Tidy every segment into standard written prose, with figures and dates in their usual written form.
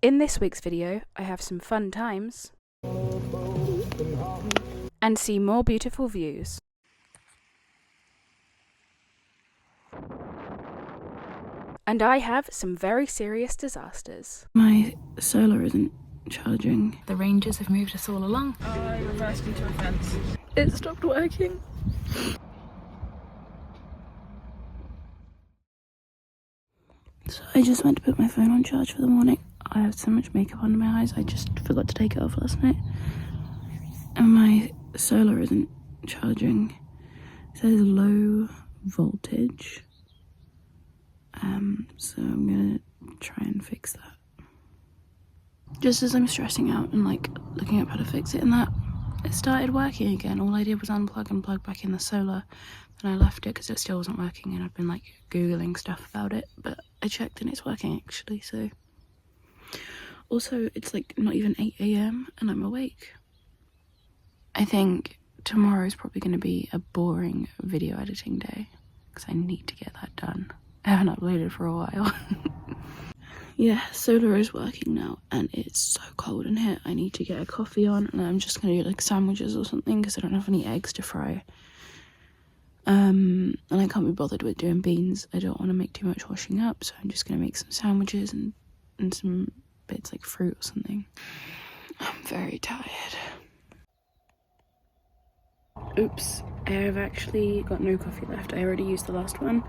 In this week's video, I have some fun times and see more beautiful views. And I have some very serious disasters. My solar isn't charging. The rangers have moved us all along. I reversed into a fence. It stopped working. So I just went to put my phone on charge for the morning. I have so much makeup under my eyes, I just forgot to take it off last night. And my solar isn't charging. It says low voltage. So I'm gonna try and fix that. Just as I'm stressing out and like looking up how to fix it and that, it started working again. All I did was unplug and plug back in the solar. Then I left it because it still wasn't working, and I've been like googling stuff about it, but I checked and it's working actually. So also it's like not even 8 AM and I'm awake. I think tomorrow is probably going to be a boring video editing day because I need to get that done. I haven't uploaded for a while. Yeah, solar is working now and it's so cold in here. I need to get a coffee on and I'm just going to do like sandwiches or something because I don't have any eggs to fry. And I can't be bothered with doing beans. I don't want to make too much washing up, so I'm just going to make some sandwiches and some bits like fruit or something. I'm very tired. Oops, I've actually got no coffee left. I already used the last one.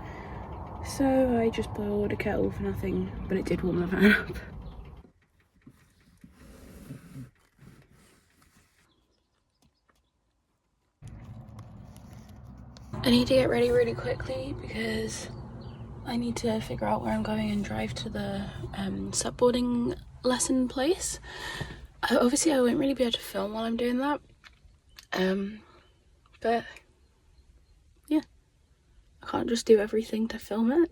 So I just boiled a kettle for nothing, but it did warm the van up. I need to get ready really quickly because I need to figure out where I'm going and drive to the supboarding lesson place. Obviously I won't really be able to film while I'm doing that. But yeah, I can't just do everything to film it.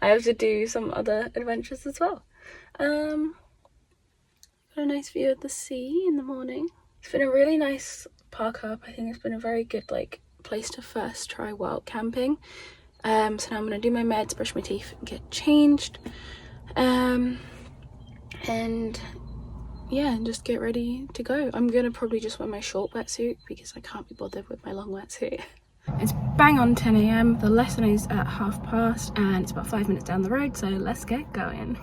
I have to do some other adventures as well. Got a nice view of the sea in the morning. It's been a really nice park up. I think it's been a very good like place to first try wild camping. So now I'm gonna do my meds, brush my teeth, get changed, and yeah, and just get ready to go. I'm gonna probably just wear my short wetsuit because I can't be bothered with my long wetsuit. It's bang on 10 AM, the lesson is at past, and it's about 5 minutes down the road, so let's get going.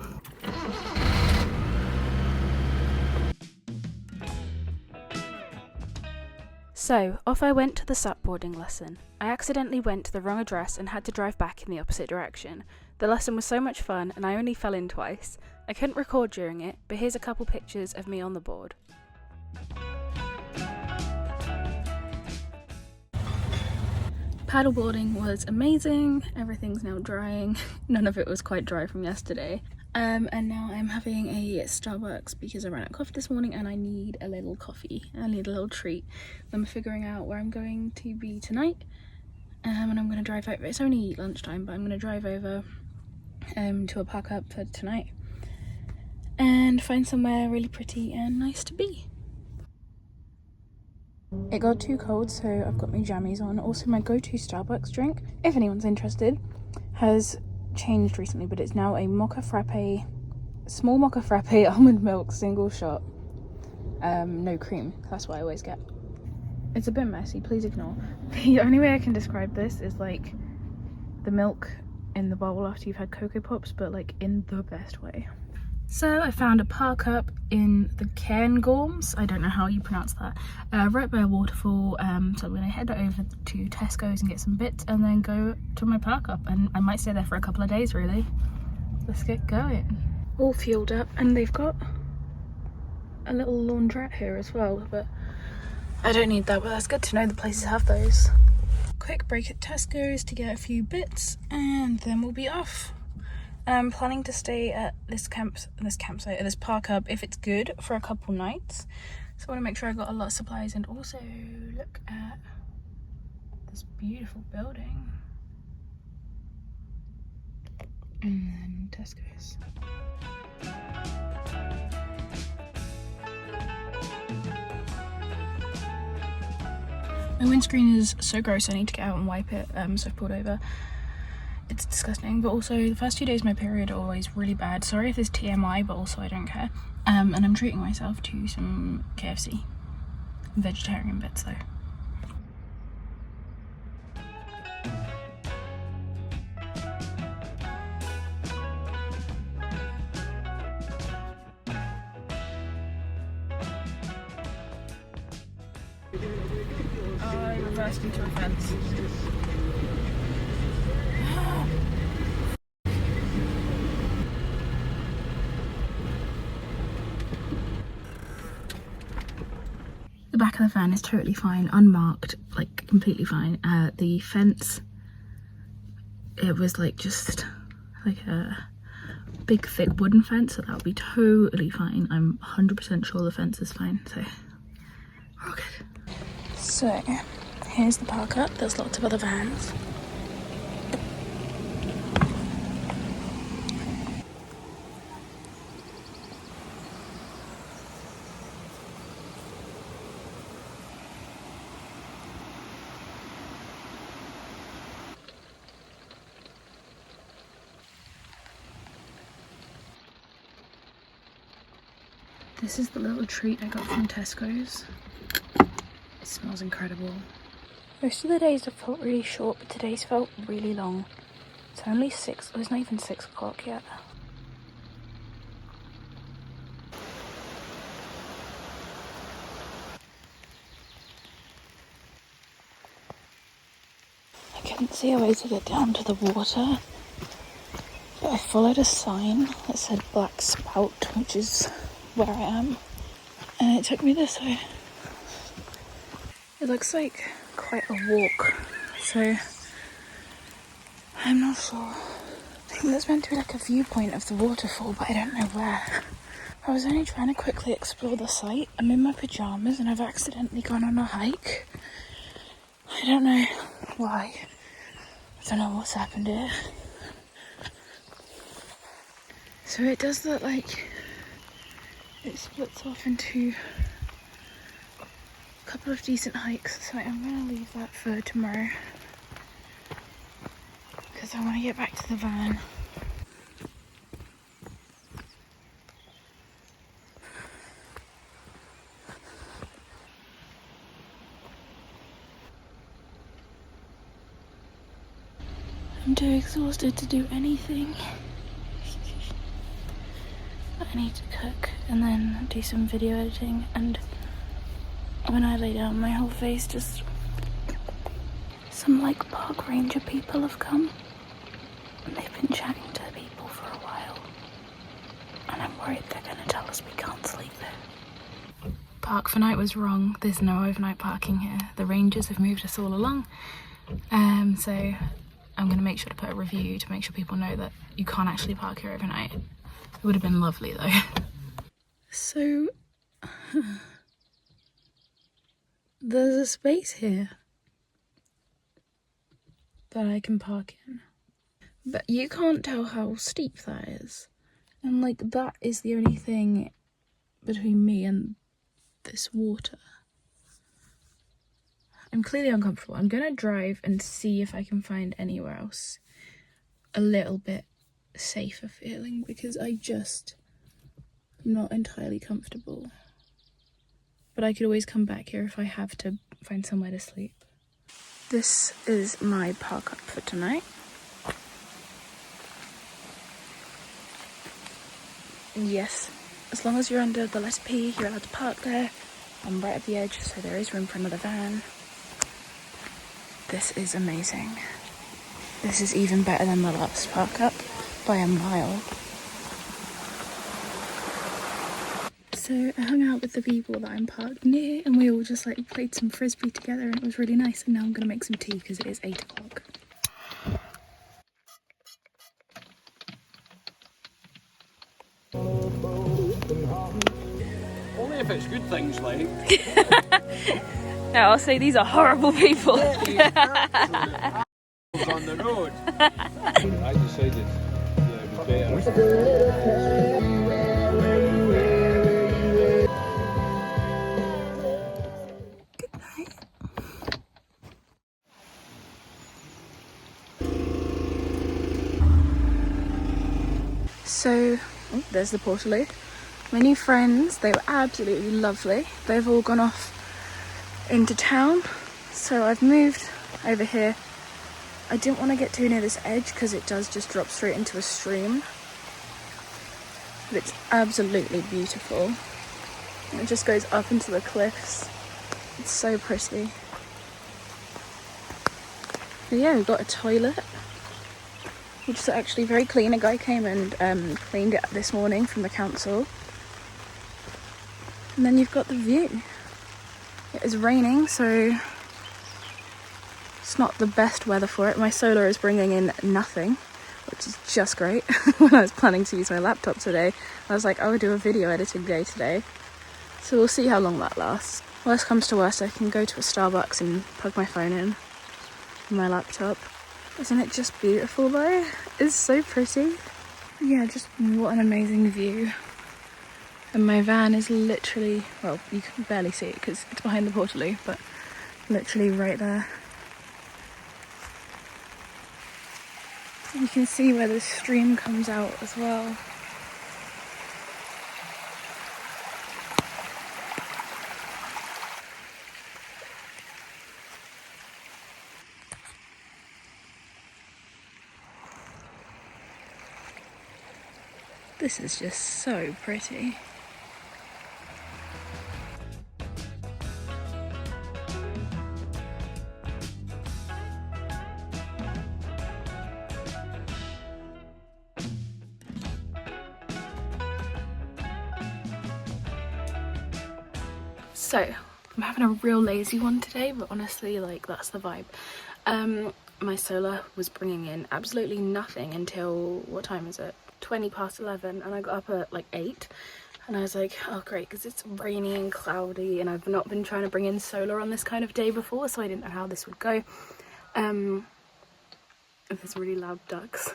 So, off I went to the supboarding lesson. I accidentally went to the wrong address and had to drive back in the opposite direction. The lesson was so much fun and I only fell in twice. I couldn't record during it, but here's a couple pictures of me on the board. Paddleboarding was amazing, everything's now drying. None of it was quite dry from yesterday. And now I'm having a Starbucks because I ran out of coffee this morning and I need a little coffee. I need a little treat. I'm figuring out where I'm going to be tonight. And I'm going to drive over. It's only lunchtime, but I'm going to drive over to a park up for tonight. And find somewhere really pretty and nice to be. It got too cold, so I've got my jammies on. Also, my go-to Starbucks drink, if anyone's interested, has changed recently, but it's now a mocha frappe, small mocha frappe, almond milk, single shot, no cream. That's what I always get. It's a bit messy, please ignore. The only way I can describe this is like the milk in the bowl after you've had Cocoa Pops, but like in the best way. So I found a park up in the Cairngorms, I don't know how you pronounce that, right by a waterfall. So I'm going to head over to Tesco's and get some bits and then go to my park up, and I might stay there for a couple of days really. Let's get going. All fueled up, and they've got a little laundrette here as well, but I don't need that, but that's good to know the places have those. Quick break at Tesco's to get a few bits and then we'll be off. I'm planning to stay at this campsite, at this park up, if it's good, for a couple nights. So I want to make sure I got a lot of supplies, and also look at this beautiful building. And then Tesco's. My windscreen is so gross, I need to get out and wipe it, so I've pulled over. it's disgusting. But also the first 2 days of my period are always really bad. Sorry if there's TMI, but also I don't care. And I'm treating myself to some KFC. Vegetarian bits though. I reversed into a fence. The back of the van is totally fine, unmarked, like completely fine. The fence, it was like just like a big thick wooden fence, so that would be totally fine. I'm 100% sure the fence is fine, so we're all good. So here's the park up. There's lots of other vans. This is the little treat I got from Tesco's. It smells incredible. Most of the days have felt really short, but today's felt really long. It's only 6, it's not even 6 o'clock yet. I couldn't see a way to get down to the water, but I followed a sign that said Black Spout, which is where I am, and it took me this way. It looks like quite a walk, so I'm not sure. I think there's meant to be like a viewpoint of the waterfall, but I don't know where. I was only trying to quickly explore the site. I'm in my pyjamas and I've accidentally gone on a hike. I don't know why. I don't know what's happened here. So it does look like it splits off into a couple of decent hikes, so I'm going to leave that for tomorrow because I want to get back to the van. I'm too exhausted to do anything. I need to cook and then do some video editing, and when I lay down my whole face just... Some like park ranger people have come and they've been chatting to people for a while, and I'm worried they're going to tell us we can't sleep there. Park for night was wrong. There's no overnight parking here. The rangers have moved us all along, so I'm going to make sure to put a review to make sure people know that you can't actually park here overnight. It would have been lovely though. So there's a space here that I can park in, but you can't tell how steep that is, and like that is the only thing between me and this water. I'm clearly uncomfortable. I'm gonna drive and see if I can find anywhere else a little bit safer feeling, because I just am not entirely comfortable. But I could always come back here if I have to find somewhere to sleep. This is my park up for tonight. Yes, as long as you're under the letter P, you're allowed to park there. I'm right at the edge, so there is room for another van. This is amazing. This is even better than the last park up by a mile. So I hung out with the people that I'm parked near, and we all just like played some frisbee together, and it was really nice. And now I'm gonna make some tea because it is 8 o'clock. Only if it's good things, like. No, I'll say these are horrible people. On the road. I decided it was better. Good night. there's the Portaloo. My new friends, they were absolutely lovely. They've all gone off into town, so I've moved over here. I didn't want to get too near this edge because it does just drop straight into a stream, but it's absolutely beautiful. And it just goes up into the cliffs. It's so pretty. But yeah, we've got a toilet, which is actually very clean. A guy came and cleaned it this morning from the council. And then you've got the view. It is raining, so it's not the best weather for it. My solar is bringing in nothing, which is just great. When I was planning to use my laptop today, I was like, I would do a video editing day today. So we'll see how long that lasts. Worst comes to worst, I can go to a Starbucks and plug my phone in my laptop. Isn't it just beautiful though? It's so pretty. Yeah, just what an amazing view. And my van is literally, well, you can barely see it because it's behind the Portaloo, but literally right there. You can see where the stream comes out as well. This is just so pretty. So, I'm having a real lazy one today, but honestly, like, that's the vibe. My solar was bringing in absolutely nothing until, what time is it? 20 past 11, and I got up at like 8, and I was like, oh great, because it's rainy and cloudy, and I've not been trying to bring in solar on this kind of day before, so I didn't know how this would go. There's really loud ducks.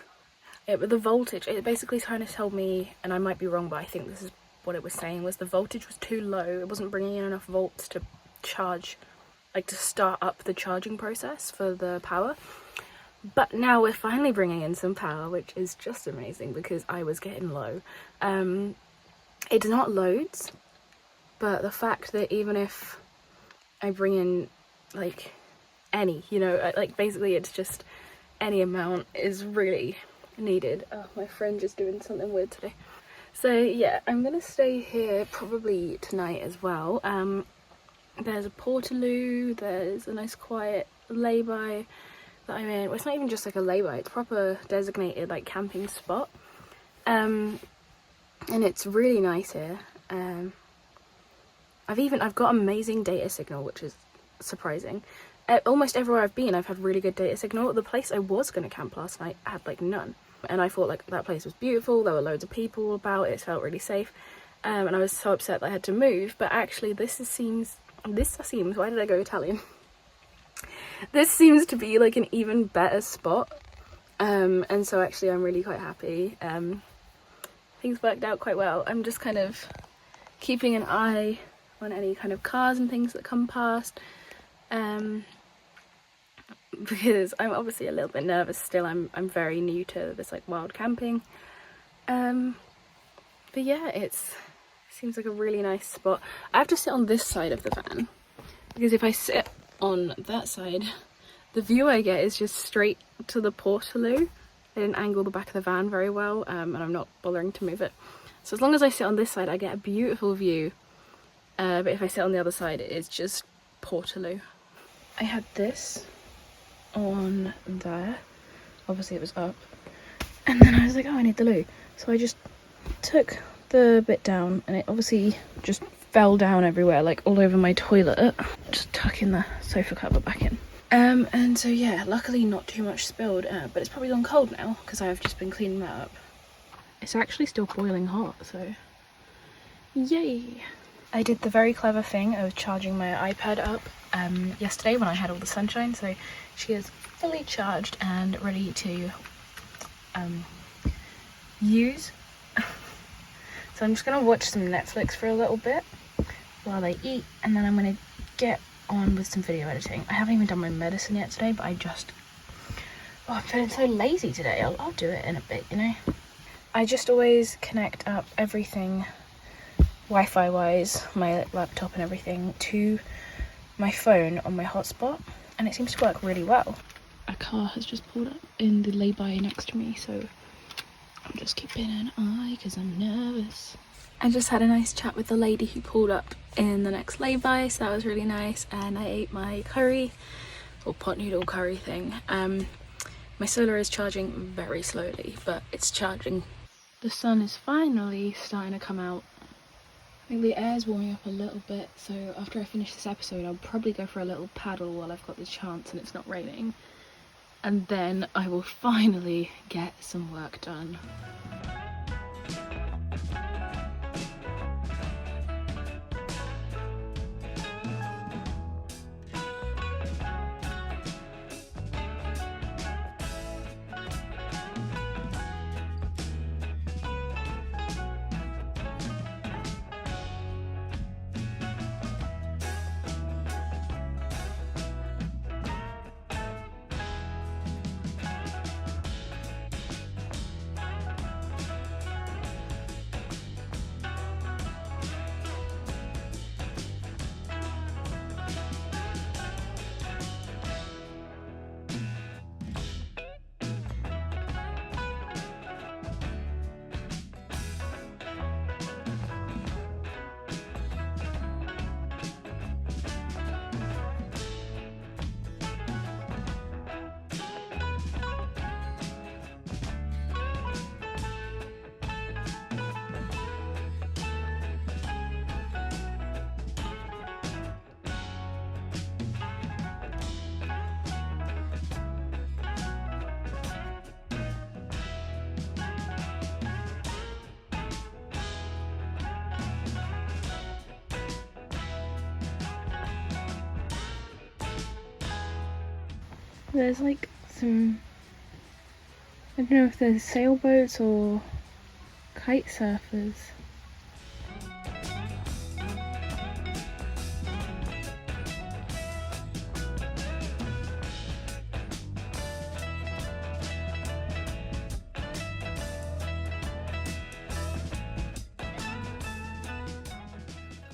Yeah, but the voltage, it basically kind of told me, and I might be wrong, but I think this is what it was saying, was the voltage was too low. It wasn't bringing in enough volts to charge, like to start up the charging process for the power. But now we're finally bringing in some power, which is just amazing because I was getting low. It's not loads, but the fact that even if I bring in like any, you know, like basically it's just any amount is really needed. Oh, my friend is doing something weird today. So yeah, I'm gonna stay here probably tonight as well. There's a Portaloo, there's a nice quiet lay-by that I'm in. Well, it's not even just like a lay-by, it's proper designated like camping spot. And it's really nice here. I've got amazing data signal, which is surprising. Almost everywhere I've been, I've had really good data signal. The place I was gonna camp last night had like none. And I thought like that place was beautiful, there were loads of people about, it felt really safe. And I was so upset that I had to move, but actually this seems, why did I go Italian? This seems to be like an even better spot. And so actually I'm really quite happy. Things worked out quite well. I'm just kind of keeping an eye on any kind of cars and things that come past. Because I'm obviously a little bit nervous still. I'm very new to this like wild camping. But yeah, it seems like a really nice spot. I have to sit on this side of the van because if I sit on that side, the view I get is just straight to the Portaloo. I didn't angle the back of the van very well, and I'm not bothering to move it. So as long as I sit on this side, I get a beautiful view. But if I sit on the other side, it is just Portaloo. I had this on there, obviously it was up, and then I was like, oh, I need the loo, so I just took the bit down and it obviously just fell down everywhere, like all over my toilet. Just tucking the sofa cover back in, and so yeah, luckily not too much spilled, but it's probably gone cold now because I've just been cleaning that up. It's actually still boiling hot, so yay. I did the very clever thing of charging my iPad up yesterday when I had all the sunshine, so she is fully charged and ready to use. So I'm just going to watch some Netflix for a little bit while I eat, and then I'm going to get on with some video editing. I haven't even done my medicine yet today, but I'm feeling so lazy today. I'll do it in a bit, you know. I just always connect up everything Wi-Fi wise, my laptop and everything, to my phone on my hotspot, and it seems to work really well. A car has just pulled up in the lay-by next to me, so I'm just keeping an eye because I'm nervous. I just had a nice chat with the lady who pulled up in the next lay-by, so that was really nice, and I ate my curry, or pot noodle curry thing. My solar is charging very slowly, but it's charging. The sun is finally starting to come out. I think the air's warming up a little bit, so after I finish this episode I'll probably go for a little paddle while I've got the chance and it's not raining. And then I will finally get some work done. There's like some, I don't know if there's sailboats or kite surfers.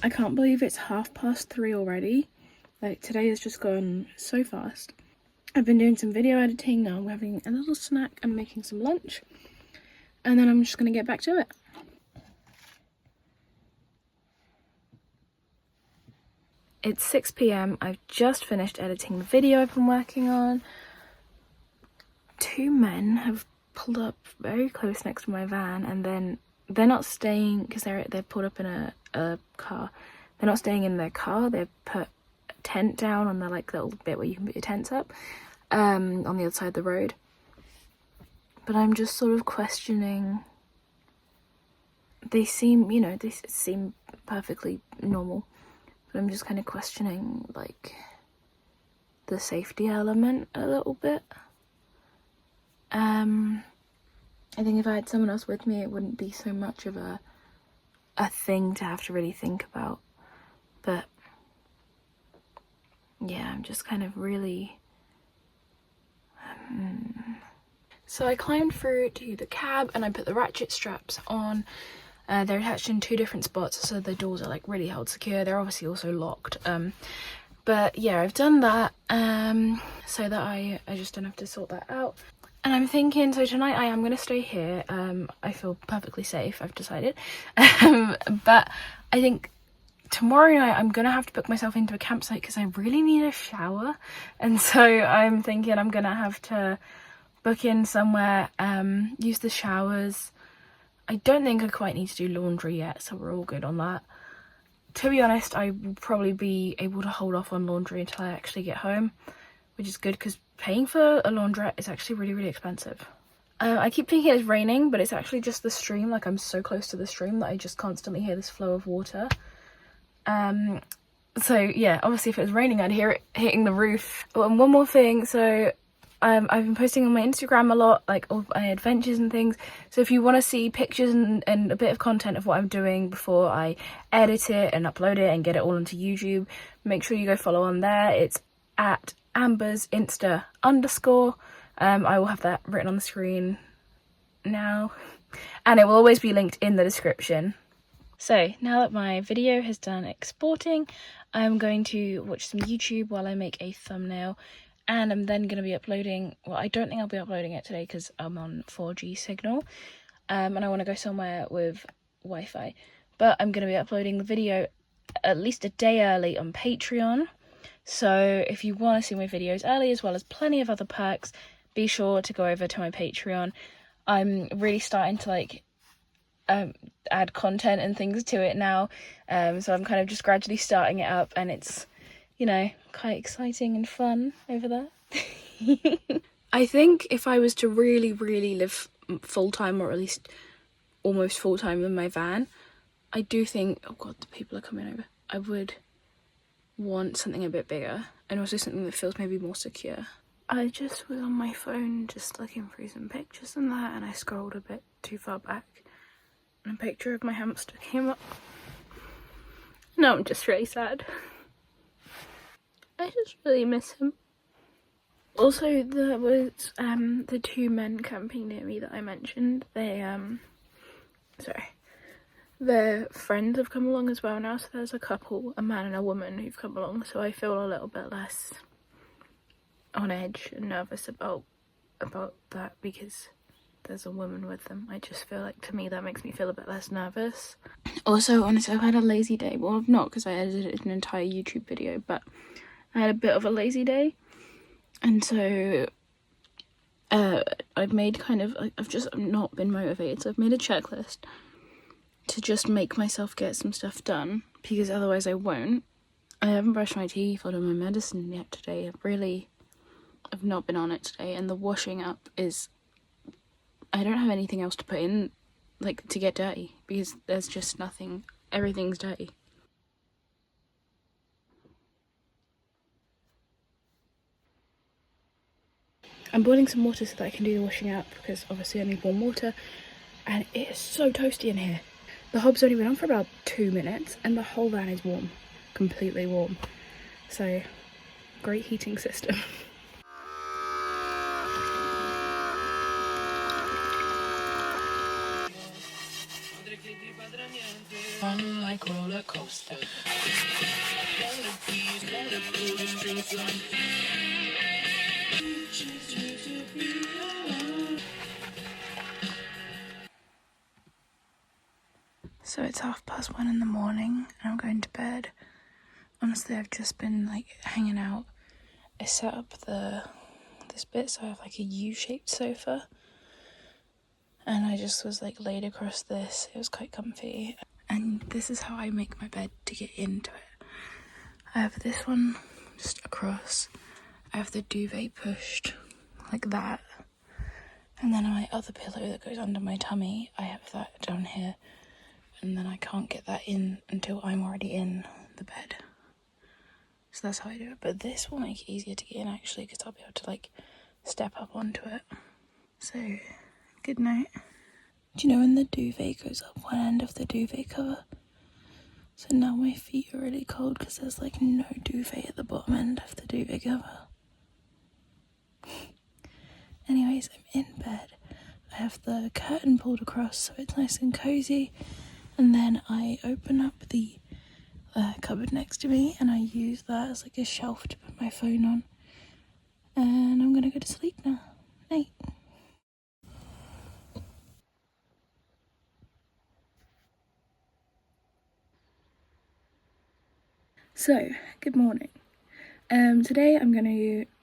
I can't believe it's 3:30 already. Like, today has just gone so fast. I've been doing some video editing, now I'm having a little snack and making some lunch, and then I'm just going to get back to it. It's 6 p.m. I've just finished editing the video I've been working on. Two men have pulled up very close next to my van, and then they're not staying, because they're pulled up in a car. They're not staying in their car, they've put a tent down on the like little bit where you can put your tents up, on the other side of the road. But I'm just sort of questioning, they seem, you know, they seem perfectly normal, but I'm just kind of questioning like the safety element a little bit. I think if I had someone else with me, it wouldn't be so much of a thing to have to really think about. But yeah, I'm just kind of really... So I climbed through to the cab and I put the ratchet straps on. They're attached in two different spots, so the doors are like really held secure. They're obviously also locked. But yeah, I've done that so that I just don't have to sort that out. And I'm thinking, so tonight I am going to stay here. I feel perfectly safe, I've decided. But I think tomorrow night I'm going to have to book myself into a campsite because I really need a shower. And so I'm thinking I'm going to have to book in somewhere, use the showers. I don't think I quite need to do laundry yet, so we're all good on that. To be honest, I will probably be able to hold off on laundry until I actually get home, which is good because paying for a laundrette is actually really, really expensive. I keep thinking it's raining, but it's actually just the stream. Like, I'm so close to the stream that I just constantly hear this flow of water. So yeah, obviously if it was raining I'd hear it hitting the roof. Oh, and one more thing, so I've been posting on my Instagram a lot, like all my adventures and things. So if you want to see pictures and a bit of content of what I'm doing before I edit it and upload it and get it all onto YouTube, make sure you go follow on there. It's at Amber's Insta _. I will have that written on the screen now. and it will always be linked in the description. So now that my video has done exporting, I'm going to watch some YouTube while I make a thumbnail, and I'm then going to be uploading, well, I don't think I'll be uploading it today because I'm on 4G signal, and I want to go somewhere with Wi-Fi, but I'm going to be uploading the video at least a day early on Patreon. So if you want to see my videos early, as well as plenty of other perks, be sure to go over to my Patreon. I'm really starting to like add content and things to it now, so I'm kind of just gradually starting it up, and it's, you know, quite exciting and fun over there. I think if I was to really live full-time, or at least almost full-time in my van, I do think, oh god, the people are coming over, I would want something a bit bigger, and also something that feels maybe more secure. I just was on my phone just looking through some pictures and that, and I scrolled a bit too far back, and a picture of my hamster came up. No, I'm just really sad. I just really miss him. Also, there was the two men camping near me that I mentioned. Their friends have come along as well now, so there's a couple, a man and a woman, who've come along, so I feel a little bit less on edge and nervous about that, because there's a woman with them. I just feel like, to me, that makes me feel a bit less nervous. Also, honestly, I've had a lazy day. Well, I've not, because I edited an entire YouTube video, but I had a bit of a lazy day, and so I've made I've just not been motivated, so I've made a checklist to just make myself get some stuff done, because otherwise I won't. I haven't brushed my teeth or done my medicine yet today. I've not been on it today, and the washing up is, I don't have anything else to put in, like, to get dirty, because there's just nothing, everything's dirty. I'm boiling some water so that I can do the washing up, because obviously I need warm water, and it is so toasty in here. The hob's only been on for about 2 minutes, and the whole van is warm, completely warm. So, great heating system. Like roller coaster. So it's 1:30 in the morning, and I'm going to bed. Honestly, I've just been like hanging out. I set up this bit so I have like a U-shaped sofa, and I just was like laid across this. It was quite comfy, and this is how I make my bed to get into it. I have this one just across. I have the duvet pushed like that, and then my other pillow that goes under my tummy, I have that down here, and then I can't get that in until I'm already in the bed. So that's how I do it. But this will make it easier to get in, actually, because I'll be able to like step up onto it. So, good night. Do you know when the duvet goes up one end of the duvet cover? So now my feet are really cold because there's like no duvet at the bottom end of the duvet cover. Anyways, I'm in bed. I have the curtain pulled across so it's nice and cozy, and then I open up the cupboard next to me, and I use that as like a shelf to put my phone on, and I'm gonna go to sleep now. Night. So, good morning. Today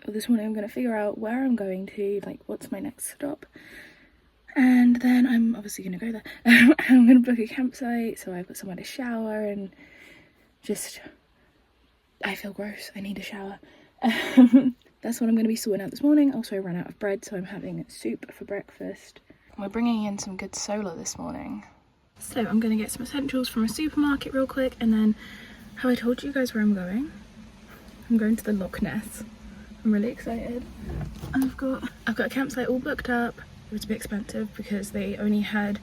this morning I'm gonna figure out where I'm going to, like what's my next stop, and then I'm obviously gonna go there. I'm gonna book a campsite so I've got somewhere to shower, and just, I feel gross, I need a shower. That's what I'm gonna be sorting out this morning. Also, I ran out of bread, so I'm having soup for breakfast. We're bringing in some good solar this morning. So I'm gonna get some essentials from a supermarket real quick, and then have I told you guys where I'm going? I'm going to the Loch Ness. I'm really excited. I've got a campsite all booked up. It was a bit expensive because they only had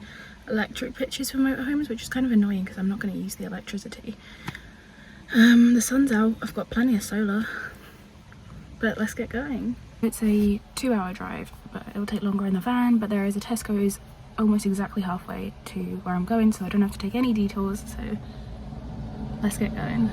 electric pitches for motorhomes, which is kind of annoying because I'm not going to use the electricity. The sun's out. I've got plenty of solar, but let's get going. It's a 2-hour drive, but it'll take longer in the van, but there is a Tesco's almost exactly halfway to where I'm going, so I don't have to take any detours, so let's get going.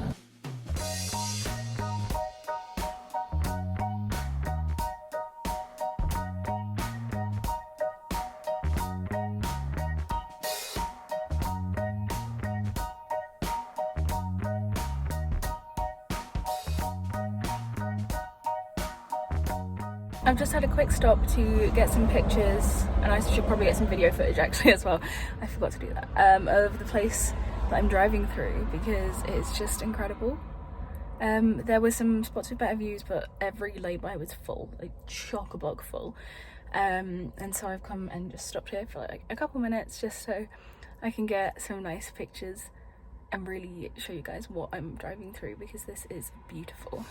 I've just had a quick stop to get some pictures, and I should probably get some video footage actually as well. I forgot to do that, of the place that I'm driving through, because it's just incredible. There were some spots with better views, but every lay-by was full, like chock-a-block full. And so I've come and just stopped here for like a couple minutes just so I can get some nice pictures and really show you guys what I'm driving through, because this is beautiful.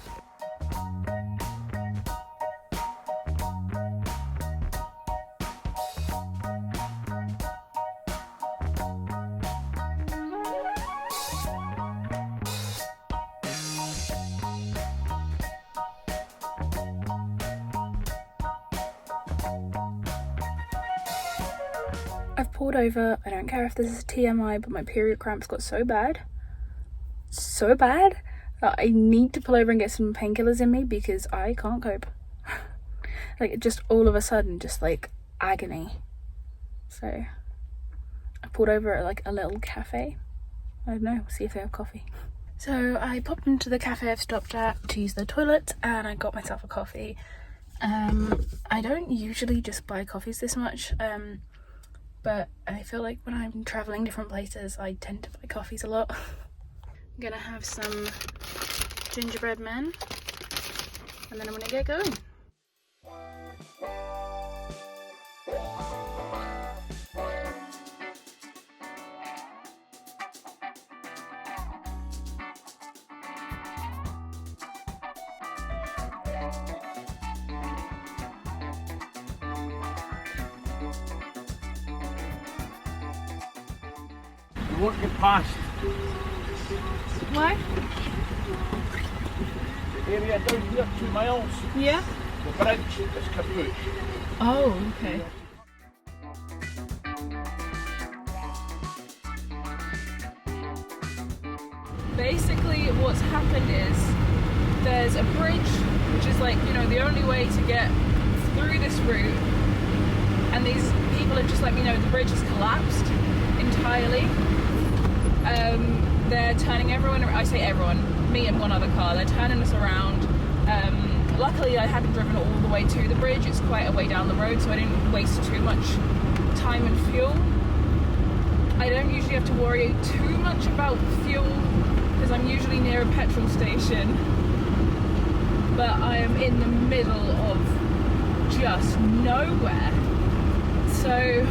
I've pulled over. I don't care if this is TMI, but my period cramps got so bad that I need to pull over and get some painkillers in me, because I can't cope. Like, just all of a sudden, just like agony. So I pulled over at like a little cafe. I don't know, see if they have coffee. So I popped into the cafe I've stopped at to use the toilet, and I got myself a coffee. I don't usually just buy coffees this much, but I feel like when I'm traveling different places, I tend to buy coffees a lot. I'm gonna have some gingerbread men, and then I'm gonna get going. You won't get past Why? the area down here, 2 miles. Yeah. The bridge is kaput. Oh, okay. Basically, what's happened is there's a bridge, which is like, you know, the only way to get through this route, and these people have just let me know the bridge has collapsed entirely. They're turning everyone, I say everyone, me and one other car, they're turning us around. Luckily I hadn't driven all the way to the bridge, it's quite a way down the road, so I didn't waste too much time and fuel. I don't usually have to worry too much about fuel, because I'm usually near a petrol station, but I am in the middle of just nowhere. So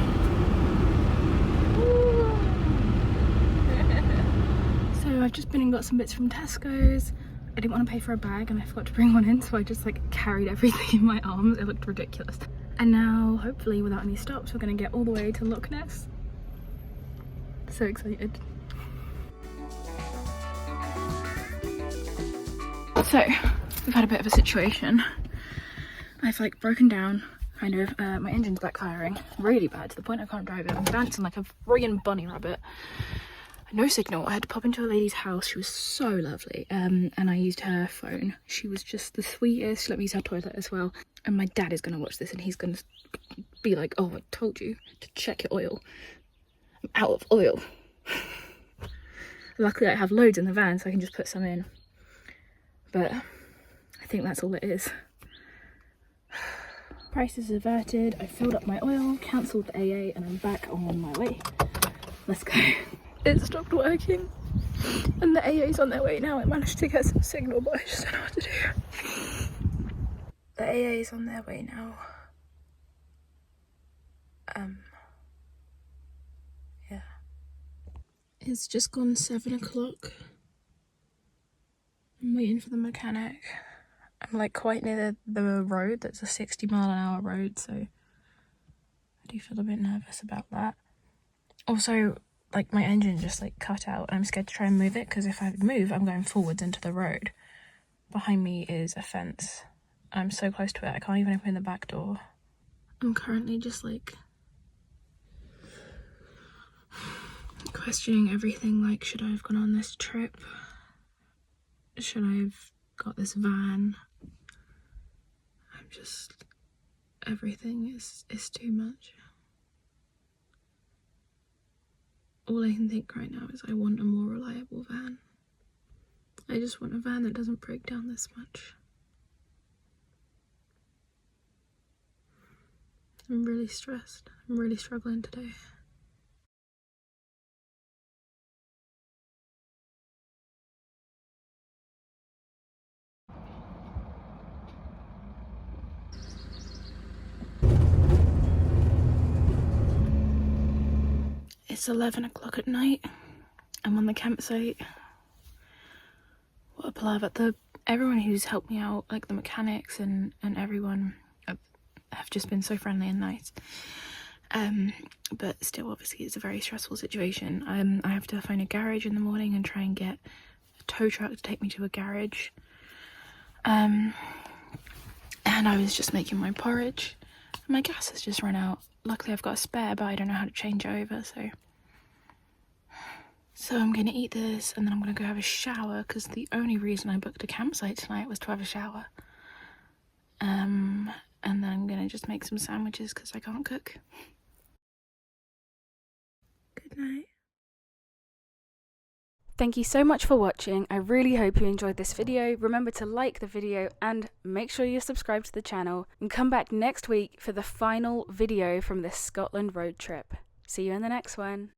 I've just been and got some bits from Tesco's. I didn't want to pay for a bag and I forgot to bring one in, so I just like carried everything in my arms. It looked ridiculous. And now, hopefully without any stops, we're going to get all the way to Loch Ness. So excited. So, we've had a bit of a situation. I've like broken down, kind of, my engine's backfiring really bad to the point I can't drive it. I'm dancing like a friggin' bunny rabbit. No signal. I had to pop into a lady's house. She was so lovely, and I used her phone. She was just the sweetest. She let me use her toilet as well. And my dad is going to watch this and he's going to be like, oh, I told you to check your oil. I'm out of oil. Luckily I have loads in the van, so I can just put some in. But I think that's all it is. Prices averted. I filled up my oil, cancelled the AA, and I'm back on my way. Let's go. It stopped working and the AA's on their way now. I managed to get some signal, but I just don't know what to do. The AA's on their way now. Yeah. It's just gone 7 o'clock. I'm waiting for the mechanic. I'm like quite near the road. That's a 60-mile-an-hour road, so I do feel a bit nervous about that. Also, like my engine just like cut out and I'm scared to try and move it, because if I move I'm going forwards into the road. Behind me is a fence. I'm so close to it I can't even open the back door. I'm currently just like questioning everything, like, should I have gone on this trip? Should I have got this van? I'm just, everything is too much. All I can think right now is I want a more reliable van. I just want a van that doesn't break down this much. I'm really stressed. I'm really struggling today. It's 11 o'clock at night. I'm on the campsite. What a palaver. Everyone who's helped me out, like the mechanics and everyone, have just been so friendly and nice. But still, obviously, it's a very stressful situation. I have to find a garage in the morning and try and get a tow truck to take me to a garage. And I was just making my porridge. My gas has just run out. Luckily, I've got a spare, but I don't know how to change it over, So I'm going to eat this, and then I'm going to go have a shower, because the only reason I booked a campsite tonight was to have a shower. And then I'm going to just make some sandwiches, because I can't cook. Good night. Thank you so much for watching. I really hope you enjoyed this video. Remember to like the video and make sure you're subscribed to the channel. And come back next week for the final video from this Scotland road trip. See you in the next one.